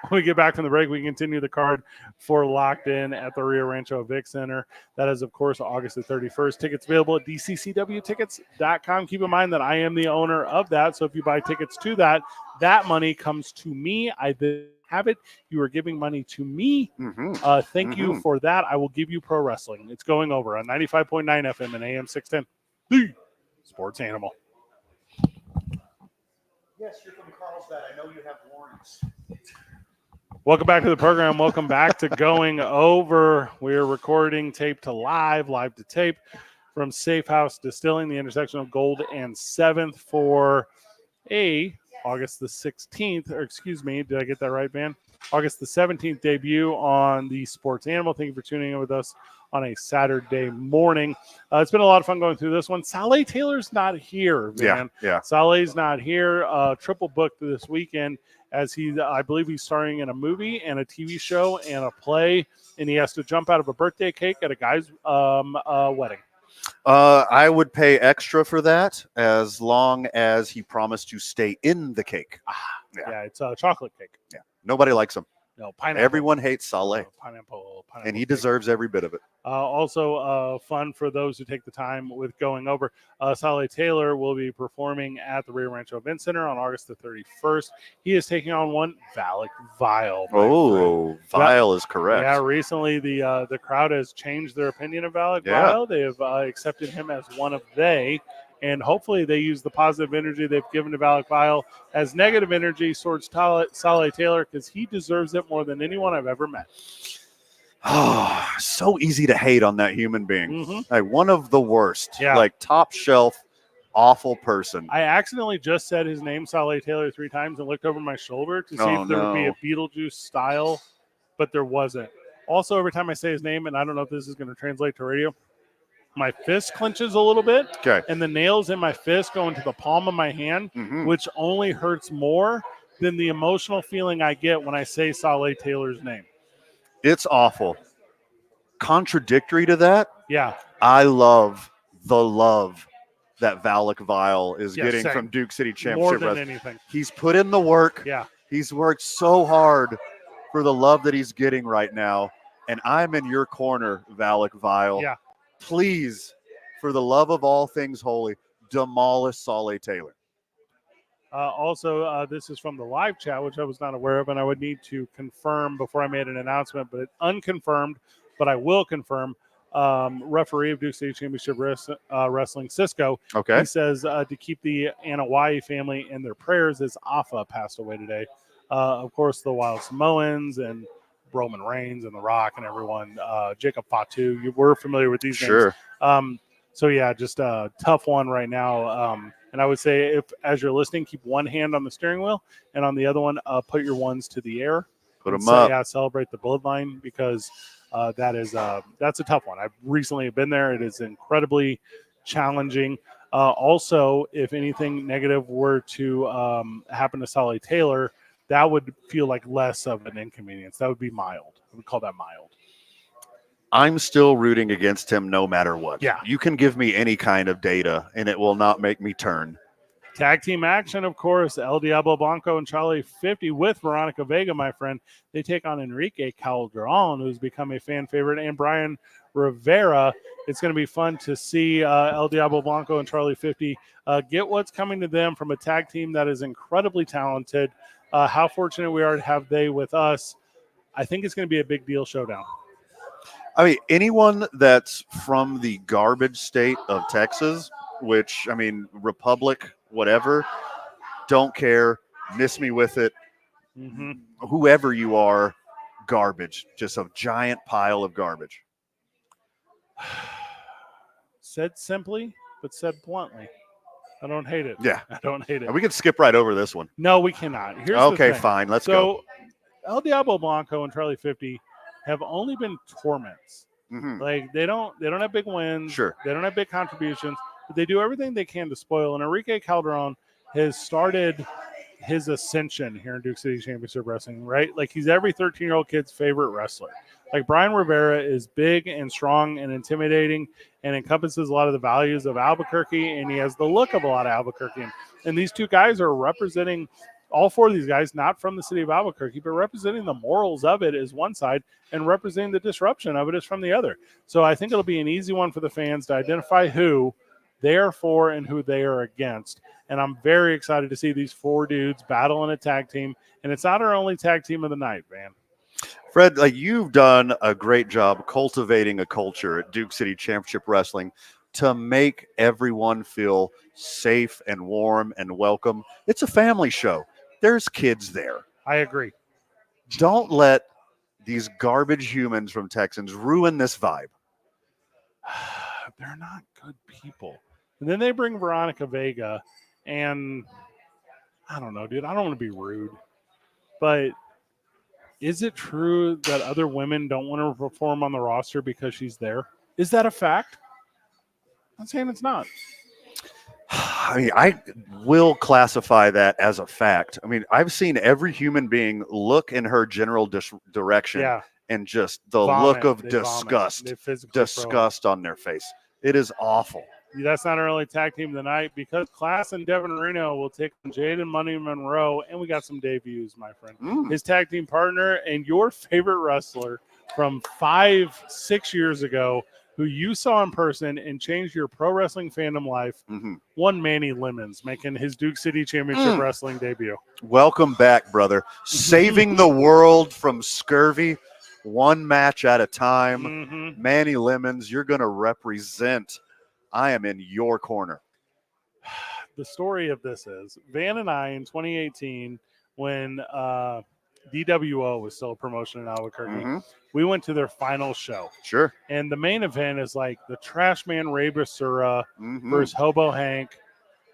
S2: When we get back from the break, we continue the card for Locked In at the Rio Rancho Vic Center. That is, of course, August the 31st. Tickets available at dccwtickets.com. Keep in mind that I am the owner of that. So if you buy tickets to that, that money comes to me. I then have it. You are giving money to me.
S1: Mm-hmm.
S2: Thank you for that. I will give you pro wrestling. It's going over on 95.9 FM and AM 610. The Sports Animal.
S1: Yes, you're from Carlsbad. I know you have warrants.
S2: Welcome back to the program. Welcome back to Going Over. We're recording tape to live to tape from Safe House Distilling, the intersection of Gold and 7th for August the 16th, or excuse me, did I get that right, man? August the 17th debut on the Sports Animal. Thank you for tuning in with us on a Saturday morning. It's been a lot of fun going through this one. Saleh Taylor's not here, man.
S1: Yeah.
S2: Saleh's not here. Triple booked this weekend as I believe he's starring in a movie and a TV show and a play, and he has to jump out of a birthday cake at a guy's wedding.
S1: I would pay extra for that as long as he promised to stay in the cake.
S2: Yeah, it's a chocolate cake.
S1: Yeah. Nobody likes him.
S2: No, pineapple.
S1: Everyone hates Saleh.
S2: Pineapple
S1: And he
S2: cake.
S1: deserves every bit of it.
S2: Also, fun for those who take the time with Going Over. Saleh Taylor will be performing at the Rio Rancho Event Center on August the 31st. He is taking on one Valak Vile.
S1: Oh, Vile is correct.
S2: Yeah, recently the crowd has changed their opinion of Valak Vile. They have accepted him as one of they, and hopefully they use the positive energy they've given to Valak Vile as negative energy towards Saleh Taylor, because he deserves it more than anyone I've ever met.
S1: Oh, so easy to hate on that human being.
S2: Mm-hmm.
S1: Like one of the worst.
S2: Yeah.
S1: Like top shelf, awful person.
S2: I accidentally just said his name, Saleh Taylor, 3 times and looked over my shoulder to see if there would be a Beetlejuice style, but there wasn't. Also, every time I say his name, and I don't know if this is going to translate to radio, my fist clenches a little bit,
S1: Okay.
S2: and the nails in my fist go into the palm of my hand, which only hurts more than the emotional feeling I get when I say Saleh Taylor's name.
S1: It's awful. Contradictory to that,
S2: Yeah.
S1: I love the love that Valak Vile is
S2: Yeah,
S1: getting
S2: same.
S1: from Duke City
S2: More
S1: Championship
S2: than
S1: Wrestling.
S2: anything.
S1: He's put in the work.
S2: Yeah.
S1: He's worked so hard for the love that he's getting right now. and I'm in your corner, Valak Vile.
S2: Yeah.
S1: Please, for the love of all things holy, demolish Sale Taylor.
S2: Also, this is from the live chat, which I was not aware of, and I would need to confirm before I made an announcement, but unconfirmed, but I will confirm. Referee of Duke City Championship Wrestling, Cisco,
S1: Okay.
S2: he says to keep the Anawai family in their prayers as Afa passed away today. Of course, the Wild Samoans and Roman Reigns and The Rock and everyone. Jacob Fatu, you were familiar with these names.
S1: Sure.
S2: So yeah, just a tough one right now. And I would say, if as you're listening, keep one hand on the steering wheel, and on the other one, put your ones to the air.
S1: Put
S2: and
S1: them up.
S2: Yeah, celebrate the bloodline, because that's a tough one. I've recently been there. It is incredibly challenging. Also, if anything negative were to happen to Sale Taylor, that would feel like less of an inconvenience. That would be mild. I would call that mild.
S1: I'm still rooting against him no matter what.
S2: Yeah.
S1: You can give me any kind of data, and it will not make me turn.
S2: Tag team action, of course. El Diablo Blanco and Charlie 50 with Veronica Vega, my friend. They take on Enrique Calderon, who's become a fan favorite, and Brian Rivera. It's going to be fun to see El Diablo Blanco and Charlie 50 get what's coming to them from a tag team that is incredibly talented. How fortunate we are to have they with us. I think it's going to be a big deal showdown.
S1: I mean, anyone that's from the garbage state of Texas, which, I mean, Republic, whatever, don't care, miss me with it.
S2: Mm-hmm.
S1: Whoever you are, garbage, just a giant pile of garbage.
S2: Said simply, but said bluntly. I don't hate it.
S1: Yeah.
S2: I don't hate it.
S1: We can skip right over this one.
S2: No, we cannot. Here's
S1: okay,
S2: the thing.
S1: fine. Let's go.
S2: So, El Diablo Blanco and Charlie 50 have only been torments.
S1: Mm-hmm.
S2: Like they don't have big wins.
S1: Sure.
S2: They don't have big contributions, but they do everything they can to spoil. And Enrique Calderon has started his ascension here in Duke City Championship Wrestling, right? Like he's every 13-year-old kid's favorite wrestler. Like Brian Rivera is big and strong and intimidating and encompasses a lot of the values of Albuquerque, and he has the look of a lot of Albuquerque. And these two guys are representing, all four of these guys, not from the city of Albuquerque, but representing the morals of it is one side, and representing the disruption of it is from the other. So I think it'll be an easy one for the fans to identify who they are for and who they are against. And I'm very excited to see these four dudes battle in a tag team. And it's not our only tag team of the night, man.
S1: Fred, like you've done a great job cultivating a culture at Duke City Championship Wrestling to make everyone feel safe and warm and welcome. It's a family show. There's kids there.
S2: I agree.
S1: Don't let these garbage humans from Texans ruin this vibe.
S2: They're not good people. And then they bring Veronica Vega, and I don't know, dude. I don't want to be rude, but is it true that other women don't want to perform on the roster because she's there? Is that a fact? I'm saying it's not.
S1: I mean, I will classify that as a fact. I mean, I've seen every human being look in her general direction and just the look of disgust on their face. It is awful.
S2: That's not our only tag team tonight, because Class and Devin Reno will take on Jaden Money Monroe, and we got some debuts, my friend. His tag team partner and your favorite wrestler from 5-6 years ago, who you saw in person and changed your pro wrestling fandom life, one Manny Lemons, making his Duke City Championship Wrestling debut.
S1: Welcome back, brother. Saving the world from scurvy, one match at a time. Manny Lemons, you're going to represent. I am in your corner.
S2: The story of this is Van and I in 2018, when DWO was still a promotion in Albuquerque, we went to their final show.
S1: Sure.
S2: And the main event is like the Trash Man Ray Basura versus Hobo Hank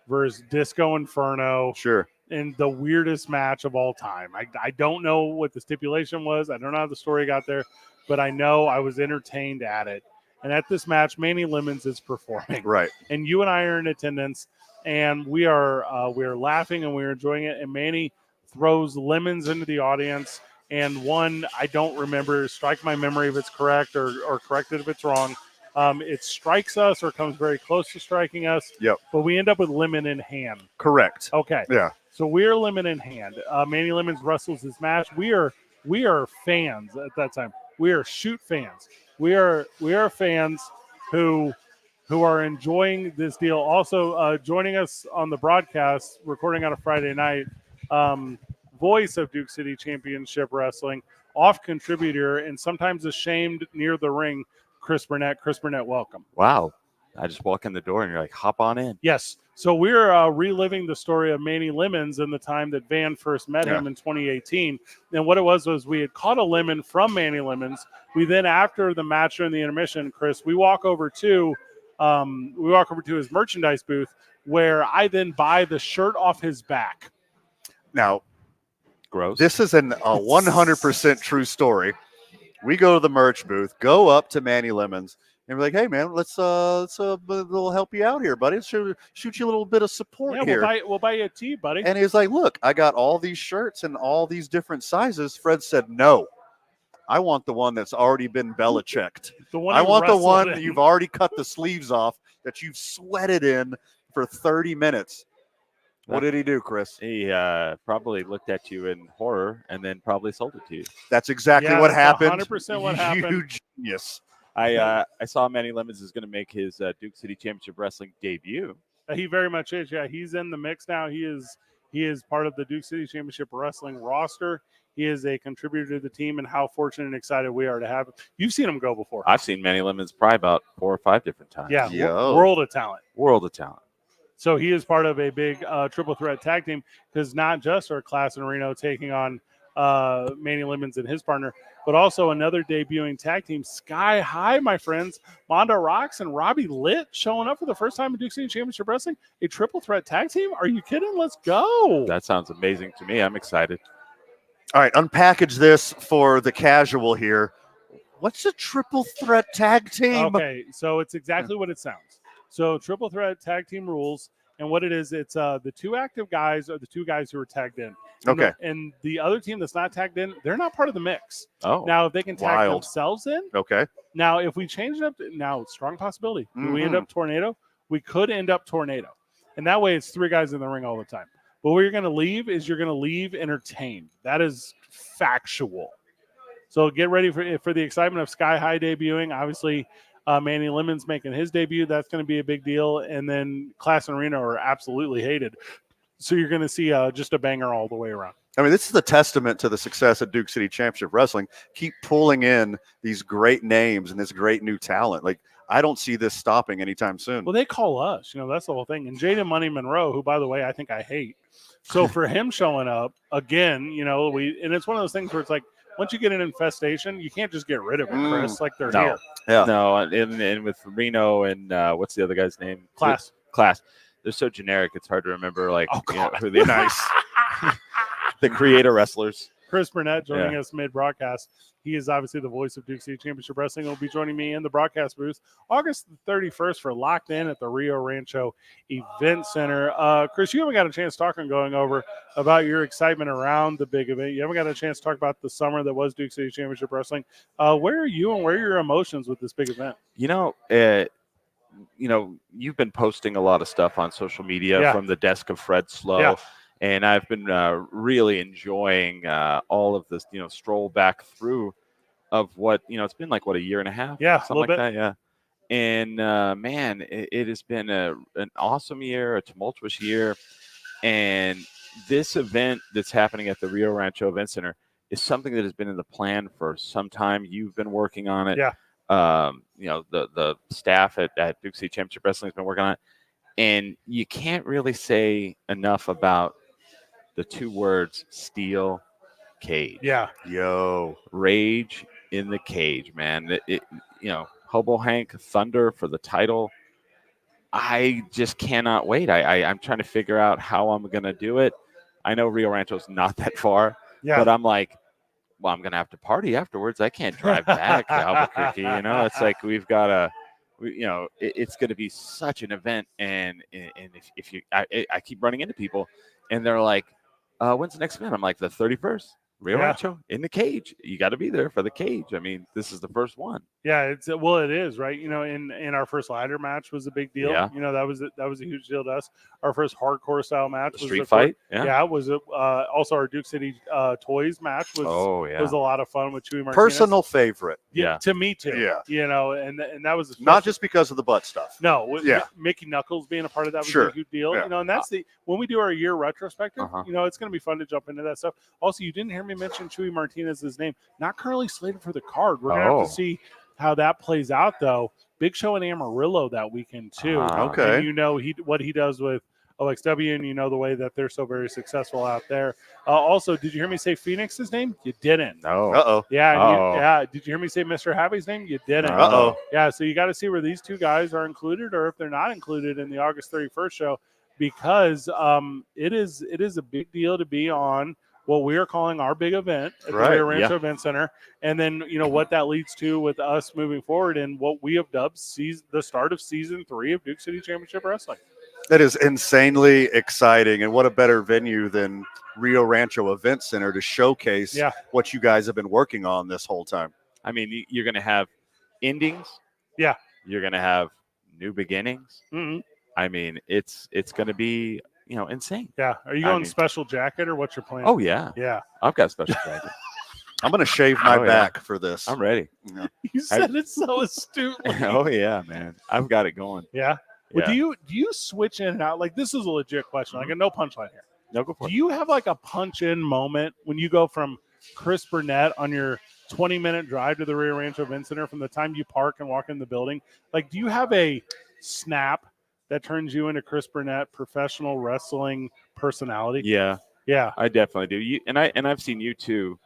S2: versus Disco Inferno.
S1: Sure.
S2: And the weirdest match of all time. I don't know what the stipulation was. I don't know how the story got there, but I know I was entertained at it. And at this match, Manny Lemons is performing.
S1: Right.
S2: And you and I are in attendance, and we are laughing and we're enjoying it. And Manny throws lemons into the audience. And one, I don't remember, strike my memory if it's correct or correct it if it's wrong. It strikes us or comes very close to striking us.
S1: Yep.
S2: But we end up with lemon in hand.
S1: Correct.
S2: Okay.
S1: Yeah.
S2: So we're lemon in hand. Manny Lemons wrestles his match. We are fans at that time. We are shoot fans. We are fans who are enjoying this deal. Also, joining us on the broadcast, recording on a Friday night, voice of Duke City Championship Wrestling, off contributor, and sometimes ashamed near the ring, Chris Burnett. Chris Burnett, welcome.
S3: Wow. I just walk in the door and you're like, hop on in.
S2: Yes. So we're reliving the story of Manny Lemons and the time that Van first met him in 2018. And what it was we had caught a lemon from Manny Lemons. We then, after the match during the intermission, Chris, we walk over to his merchandise booth, where I then buy the shirt off his back.
S1: Now,
S3: Gross.
S1: this is a 100% true story. We go to the merch booth, go up to Manny Lemons, and we're like, "Hey, man, let's we'll help you out here, buddy. Shoot you a little bit of support
S2: Yeah,
S1: here."
S2: we'll buy you a tee, buddy.
S1: And he's like, "Look, I got all these shirts and all these different sizes." Fred said, "No, I want the one that's already been Belichicked. I want the one that you've already cut the sleeves off, that you've sweated in for 30 minutes." What did he do, Chris?
S3: He probably looked at you in horror and then probably sold it to you.
S1: That's exactly what happened.
S2: 100% what happened.
S1: You genius.
S3: I saw Manny Lemons is going to make his Duke City Championship Wrestling debut.
S2: He very much is. Yeah, he's in the mix now. He is part of the Duke City Championship Wrestling roster. He is a contributor to the team, and how fortunate and excited we are to have him. You've seen him go before.
S3: I've seen Manny Lemons probably about 4 or 5 different times.
S2: Yeah,
S1: Yo.
S2: world of talent.
S3: World of talent.
S2: So he is part of a big triple threat tag team, because not just our Class in Reno taking on Manny Lemons and his partner, but also another debuting tag team, Sky High, my friends. Mondo Rocks and Robbie Litt showing up for the first time in Duke City Championship Wrestling. A triple threat tag team? Are you kidding? Let's go.
S3: That sounds amazing to me. I'm excited.
S1: All right, unpackage this for the casual here. What's a triple threat tag team?
S2: Okay, so it's exactly what it sounds. So triple threat tag team rules, and what it is, it's the 2 active guys are the 2 guys who are tagged in.
S1: Okay.
S2: And the other team that's not tagged in, they're not part of the mix.
S3: Oh,
S2: Now, if they can tag
S1: Wild.
S2: themselves in,
S1: Okay.
S2: now if we change it up, now strong possibility. Do we end up Tornado? We could end up Tornado. And that way it's 3 guys in the ring all the time. But where you're going to leave is you're going to leave entertained. That is factual. So get ready for the excitement of Sky High debuting. Obviously, Manny Lemons making his debut. That's going to be a big deal. And then Class and Reno are absolutely hated. So you're going to see just a banger all the way around.
S1: I mean, this is a testament to the success of Duke City Championship Wrestling. Keep pulling in these great names and this great new talent. Like, I don't see this stopping anytime soon.
S2: Well, they call us. That's the whole thing. And Jaden Money Monroe, who, by the way, I think I hate. So for him showing up again, and it's one of those things where it's like, once you get an infestation, you can't just get rid of it, Chris. Like, they're here.
S1: Yeah.
S3: No, and with Reno and what's the other guy's name?
S2: Class.
S3: They're so generic, it's hard to remember who they
S1: Oh, nice.
S3: the creator wrestlers.
S2: Chris Burnett joining us mid-broadcast. He is obviously the voice of Duke City Championship Wrestling. He'll be joining me in the broadcast booth August 31st for Locked In at the Rio Rancho Event Center. Chris, you haven't got a chance talking going over about your excitement around the big event. You haven't got a chance to talk about the summer that was Duke City Championship Wrestling. Where are you and where are your emotions with this big event?
S3: You've been posting a lot of stuff on social media from the desk of Fred Slow.
S2: Yeah.
S3: And I've been really enjoying all of this, stroll back through of what, it's been like, a year and a half?
S2: Yeah,
S3: something like that, yeah. And, man, it has been an awesome year, a tumultuous year. And this event that's happening at the Rio Rancho Event Center is something that has been in the plan for some time. You've been working on it.
S2: Yeah.
S3: The staff at Duke City Championship Wrestling has been working on it. And you can't really say enough about the 2 words, steel cage.
S2: Yeah.
S1: Yo.
S3: Rage in the cage, man. Hobo Hank, Thunder for the title. I just cannot wait. I'm trying to figure out how I'm going to do it. I know Rio Rancho's not that far, but I'm like, well, I'm going to have to party afterwards. I can't drive back to Albuquerque. It's like we've got to, it's going to be such an event. And if I keep running into people and they're like, when's the next event? I'm like, the 31st, Rio Rancho in the cage. You got to be there for the cage. I mean, this is the first one.
S2: Yeah, it is, right? In our first ladder match was a big deal.
S3: Yeah.
S2: That was a huge deal to us. Our first hardcore style match
S3: The
S2: was
S3: street fight. Yeah.
S2: it was also our Duke City Toys match was
S3: Oh yeah.
S2: was a lot of fun with Chewy Martinez.
S1: Personal favorite.
S3: Yeah.
S2: to me too.
S1: Yeah.
S2: And that was
S1: Not just because of the butt stuff.
S2: no, with
S1: Yeah.
S2: Mickey Knuckles being a part of that was
S1: Sure.
S2: a huge deal.
S1: Yeah.
S2: And that's when we do our year retrospective,
S3: Uh-huh.
S2: it's going to be fun to jump into that stuff. Also, you didn't hear me mention Chewy Martinez's name, not currently slated for the card. We're going to have to see how that plays out, though. Big show in Amarillo that weekend too.
S1: Okay.
S2: And what he does with OXW, and the way that they're so very successful out there. Also, did you hear me say Phoenix's name? You didn't.
S3: No.
S1: Uh-oh.
S2: Yeah. Did you hear me say Mr. Happy's name? You didn't.
S1: Uh-oh.
S2: Yeah, so you got to see where these two guys are included, or if they're not included in the August 31st show, because it is a big deal to be on what we are calling our big event at the
S1: Right,
S2: Rio Rancho Event Center, and then what that leads to with us moving forward in what we have dubbed the start of season 3 of Duke City Championship Wrestling.
S1: That is insanely exciting, and what a better venue than Rio Rancho Event Center to showcase what you guys have been working on this whole time.
S3: I mean, you're going to have endings.
S2: Yeah.
S3: You're going to have new beginnings.
S2: Mm-hmm.
S3: I mean, it's going to be insane.
S2: Yeah. Are you going special jacket, or what's your plan?
S3: Oh yeah.
S2: Yeah.
S3: I've got a special jacket.
S1: I'm going to shave my
S3: Oh, yeah.
S1: back for this.
S3: I'm ready.
S1: Yeah.
S2: You said it so astutely.
S3: Oh yeah, man. I've got it going.
S2: Yeah. Well,
S3: Yeah.
S2: do you switch in and out? Like, this is a legit question. Like, a no punchline here.
S3: No, go for
S2: Do
S3: it.
S2: you have like a punch in moment when you go from Chris Burnett on your 20-minute drive to the Rio Rancho Event Center from the time you park and walk in the building? Like, do you have a snap that turns you into Chris Burnett, professional wrestling personality?
S3: Yeah,
S2: Yeah.
S3: I definitely do. I've seen you too.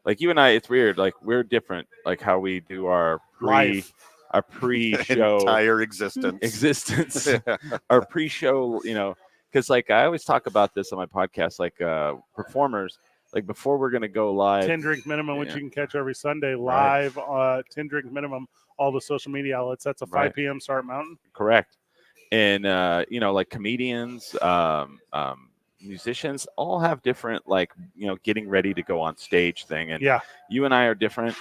S3: Like you and I, it's weird. Like we're different. Like how we do our
S2: Life.
S3: pre-show
S1: Entire existence.
S3: existence, our pre-show. Because like I always talk about this on my podcast. Like performers, like before we're gonna go live.
S2: 10 drink minimum, which
S3: Yeah.
S2: you can catch every Sunday
S3: Right.
S2: live. 10 drink minimum, all the social media outlets. That's a 5
S3: Right.
S2: p.m. start, Mountain.
S3: Correct. And like comedians, musicians, all have different like getting ready to go on stage thing. And
S2: Yeah.
S3: you and I are different.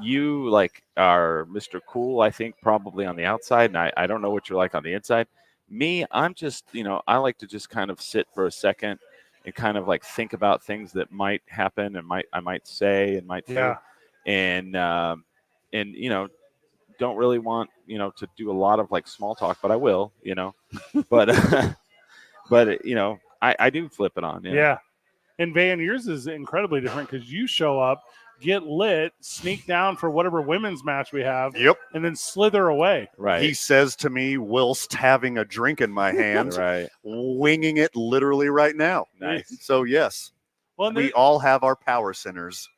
S3: You like are Mr. Cool, I think, probably on the outside, and I don't know what you're like on the inside. Me, I'm just I like to just kind of sit for a second and kind of like think about things that might happen and I might say and might
S2: Yeah.
S3: do, and don't really want to do a lot of like small talk, but I will, but I do flip it on.
S2: Yeah. And Van, yours is incredibly different because you show up, get lit, sneak down for whatever women's match we have,
S1: Yep.
S2: and then slither away.
S3: Right.
S1: He says to me whilst having a drink in my hand,
S3: right.
S1: winging it literally right now.
S3: Nice.
S1: So, yes,
S2: Well, and
S1: we all have our power centers.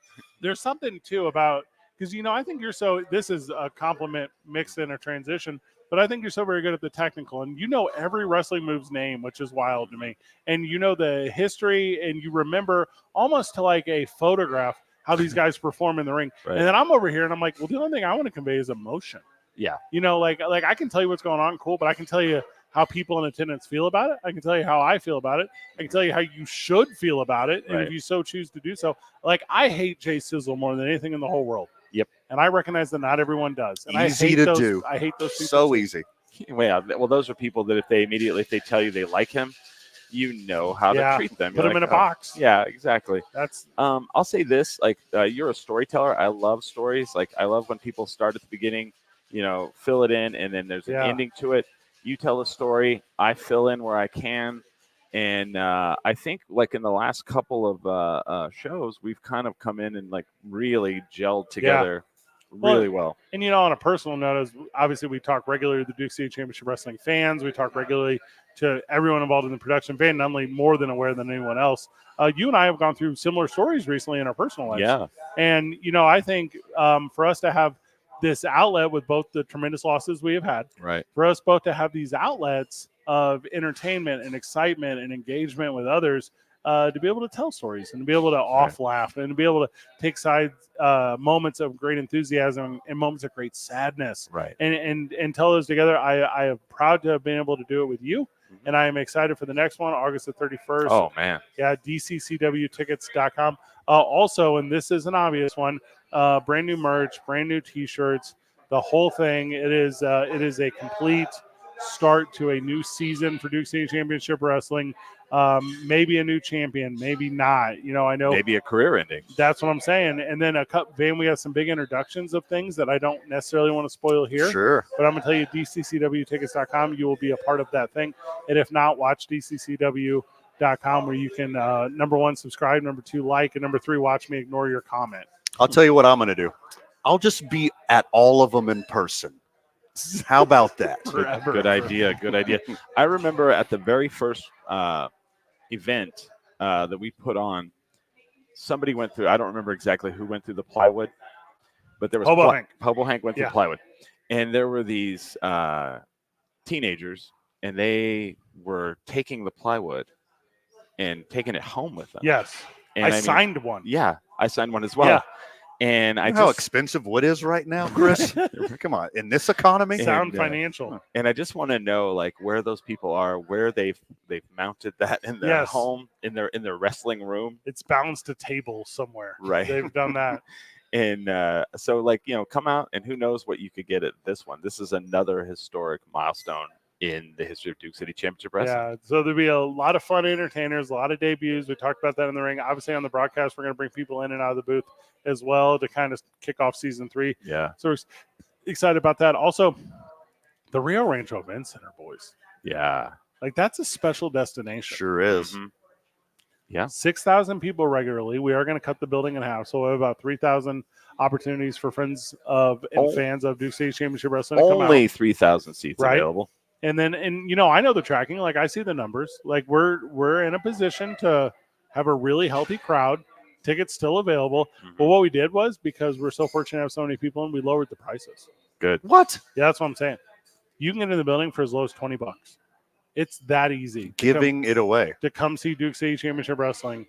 S2: there's something too about because I think you're this is a compliment mixed in a transition, but I think you're so very good at the technical, and every wrestling move's name, which is wild to me, and the history, and you remember almost to like a photograph how these guys perform in the ring.
S3: Right.
S2: And then I'm over here and I'm like, well, the only thing I want to convey is emotion.
S3: Yeah.
S2: Like I can tell you what's going on, cool, but I can tell you how people in attendance feel about it. I can tell you how I feel about it. I can tell you how you should feel about it, and
S3: Right.
S2: if you so choose to do so. Like, I hate Jay Sizzle more than anything in the whole world.
S3: Yep.
S2: And I recognize that not everyone does. And
S1: Easy
S2: I hate
S1: to
S2: those,
S1: do.
S2: I hate those people.
S1: So
S2: too.
S1: easy.
S3: Well, those are people that if they tell you they like him, how
S2: Yeah.
S3: to treat them.
S2: Put
S3: You're
S2: them in a
S3: like, "Oh."
S2: box.
S3: Yeah, exactly.
S2: That's
S3: I'll say this: like you're a storyteller. I love stories. Like I love when people start at the beginning, fill it in, and then there's an
S2: Yeah.
S3: ending to it. You tell a story. I fill in where I can, and I think like in the last couple of shows, we've kind of come in and like really gelled together really well.
S2: And on a personal note, as obviously we talk regularly to the Duke City Championship Wrestling fans. We talk regularly to everyone involved in the production. Van Nunley more than aware than anyone else. You and I have gone through similar stories recently in our personal lives.
S3: Yeah,
S2: And I think for us to have this outlet with both the tremendous losses we have had,
S3: right.
S2: for us both to have these outlets of entertainment and excitement and engagement with others, to be able to tell stories and to be able to off laugh and to be able to take moments of great enthusiasm and moments of great sadness
S3: Right.
S2: and tell those together. I am proud to have been able to do it with you, and I am excited for the next one, August the 31st.
S3: Oh man.
S2: Yeah, dccwtickets.com. Also, and this is an obvious one, brand new merch, brand new T-shirts, the whole thing. It is a complete start to a new season for Duke City Championship Wrestling. Maybe a new champion, maybe not. You know, I know
S3: Maybe a career ending.
S2: that's what I'm saying. And then Van, we have some big introductions of things that I don't necessarily want to spoil here.
S1: Sure.
S2: But I'm going to tell you, DCCWtickets.com, you will be a part of that thing. And if not, watch DCCW.com where you can, number one, subscribe, number two, like, and number three, watch me ignore your comment.
S1: I'll tell you what I'm going to do. I'll just be at all of them in person. How about that?
S2: Forever.
S3: Good idea. Good idea. I remember at the very first event that we put on, somebody went through. I don't remember exactly who went through the plywood, but there was
S2: Hobo Hank.
S3: Hobo Hank went through
S2: Yeah.
S3: plywood, and there were these teenagers, and they were taking the plywood and taking it home with them.
S2: Yes.
S3: and
S2: I
S3: mean,
S2: signed one.
S3: Yeah, I signed one as well.
S2: Yeah.
S3: And I
S1: You know how
S3: just
S1: expensive wood is right now, Chris? Come on. In this economy?
S2: Sound
S3: And,
S2: Financial.
S3: and I just want to know like where those people are, where they've mounted that in their
S2: Yes.
S3: home, in their wrestling room,
S2: It's balanced to table somewhere.
S3: right?
S2: They've done that.
S3: And so like come out and who knows what you could get at this one. This is another historic milestone in the history of Duke City Championship Wrestling.
S2: Yeah, so there'll be a lot of fun entertainers, a lot of debuts. We talked about that in the ring. Obviously, on the broadcast, we're going to bring people in and out of the booth as well to kind of kick off season 3.
S3: Yeah.
S2: So we're excited about that. Also, the Rio Rancho Event Center, boys.
S3: Yeah.
S2: Like, that's a special destination.
S1: Sure is.
S3: Mhm. Yeah.
S2: 6,000 people regularly. We are going to cut the building in half. So we have about 3,000 opportunities for friends of and
S3: Oh.
S2: fans of Duke City Championship Wrestling to come out.
S3: Only 3,000 seats
S2: Right.
S3: available.
S2: And then, I know the tracking. Like, I see the numbers. Like, we're in a position to have a really healthy crowd. Tickets still available.
S3: Mhm.
S2: But what we did was, because we're so fortunate to have so many people, and we lowered the prices.
S3: Good.
S1: What?
S2: Yeah, that's what I'm saying. You can get in the building for as low as $20. It's that easy.
S1: Giving it away.
S2: to come see Duke City Championship Wrestling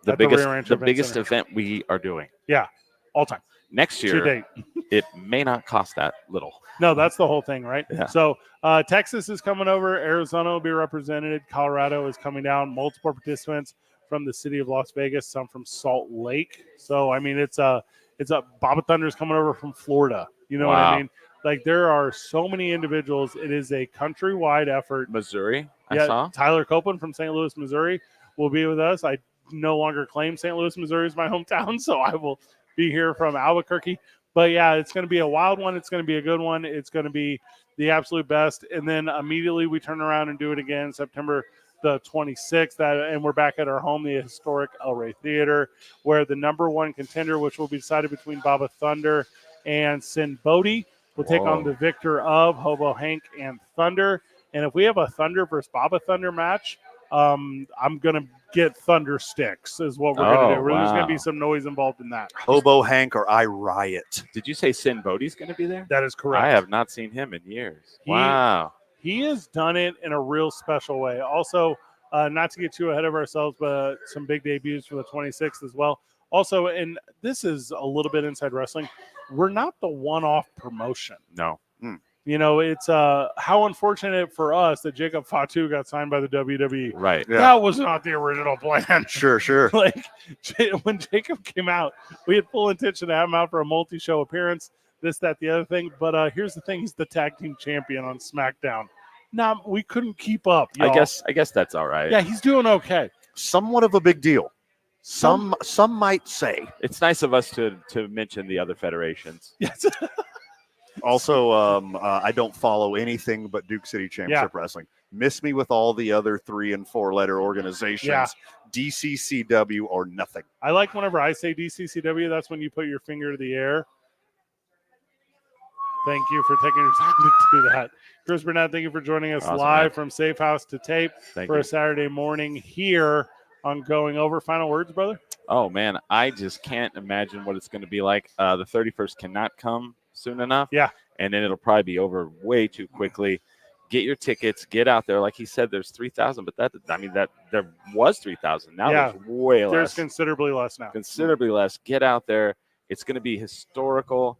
S3: The
S2: at the
S3: biggest
S2: Rio Rancho Event
S3: biggest
S2: Center.
S3: event we are doing.
S2: all time
S3: Next
S2: to
S3: year,
S2: date.
S3: it may not cost that little.
S2: No, that's the whole thing, right?
S3: Yeah.
S2: So Texas is coming over. Arizona will be represented. Colorado is coming down. Multiple participants from the city of Las Vegas, some from Salt Lake. So, I mean, it's a Baba Thunder's coming over from Florida. You know what I
S3: Wow.
S2: mean? Like, there are so many individuals. It is a countrywide effort.
S3: Missouri, I
S2: Yeah,
S3: saw.
S2: Tyler Copeland from St. Louis, Missouri will be with us. I no longer claim St. Louis, Missouri is my hometown, so I will be here from Albuquerque. But yeah, it's going to be a wild one. It's going to be a good one. It's going to be the absolute best. And then immediately we turn around and do it again September the 26th. And we're back at our home, the historic El Rey Theater, where the number one contender, which will be decided between Baba Thunder and Sin Bodhi, will take on
S3: Whoa.
S2: the victor of Hobo Hank and Thunder. And if we have a Thunder versus Baba Thunder match, I'm going to get Thunder sticks is what we're going to do. There's going to be
S3: wow.
S2: some noise involved in that.
S1: Hobo Hank or I Riot.
S3: Did you say Sin Bodhi's going to be there?
S2: That is correct.
S3: I have not seen him in years.
S2: He-
S3: Wow.
S2: He has done it in a real special way. Also, not to get too ahead of ourselves, but some big debuts for the 26th as well. Also, and this is a little bit inside wrestling, we're not the one-off promotion.
S3: No.
S2: You know, it's how unfortunate for us that Jacob Fatu got signed by the WWE.
S3: Right.
S1: Yeah.
S2: That was not the original plan.
S1: Sure.
S2: Like, when Jacob came out, we had full intention to have him out for a multi-show appearance, this, that, the other thing. But here's the thing: he's the tag team champion on SmackDown. Now, we couldn't keep up. Y'all.
S3: I guess that's all right.
S2: Yeah, he's doing okay.
S1: Somewhat of a big deal. Some might say.
S3: It's nice of us to mention the other federations.
S2: Yes.
S1: Also, I don't follow anything but Duke City Championship Wrestling. Miss me with all the other 3 and 4 letter organizations.
S2: Yeah.
S1: DCCW or nothing.
S2: I like whenever I say DCCW, that's when you put your finger to the air. Thank you for taking your time to do that. Chris Burnett, thank you for joining us
S3: Awesome,
S2: live
S3: man.
S2: from Safe House to Tape
S3: Thank
S2: for
S3: you.
S2: a Saturday morning here on Going Over. Final words, brother?
S3: Oh man, I just can't imagine what it's going to be like. The 31st cannot come soon enough.
S2: Yeah.
S3: And then it'll probably be over way too quickly. Get your tickets, get out there. Like he said, there's 3,000, but that there was 3,000. Now
S2: Yeah.
S3: there's way
S2: There's
S3: less.
S2: considerably less now.
S3: Considerably less. Get out there. It's going to be historical.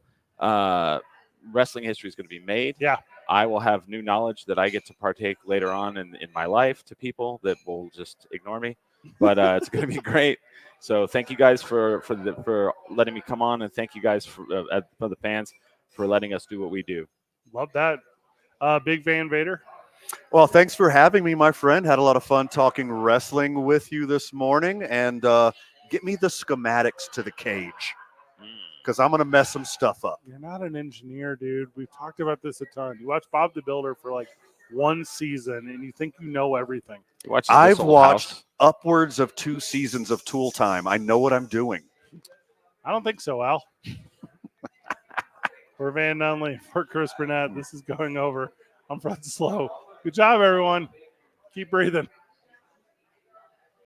S3: Wrestling history is going to be made.
S2: Yeah.
S3: I will have new knowledge that I get to partake later on in my life to people that will just ignore me. but it's going to be great. So thank you guys for letting me come on, and thank you guys for the fans for letting us do what we do.
S2: Love that. Big Van Vader.
S1: Well, thanks for having me, my friend. Had a lot of fun talking wrestling with you this morning. And get me the schematics to the cage because I'm going to mess some stuff up.
S2: You're not an engineer, dude. We've talked about this a ton. You watch Bob the Builder for like one season and you think you know everything.
S3: You watch
S1: I've
S3: This Old
S1: watched
S3: House?
S1: upwards of 2 seasons of Tool Time. I know what I'm doing.
S2: I don't think so, Al. For Van Nunley, for Chris Burnett, this is Going Over. I'm Fred Slow. Good job, everyone. Keep breathing.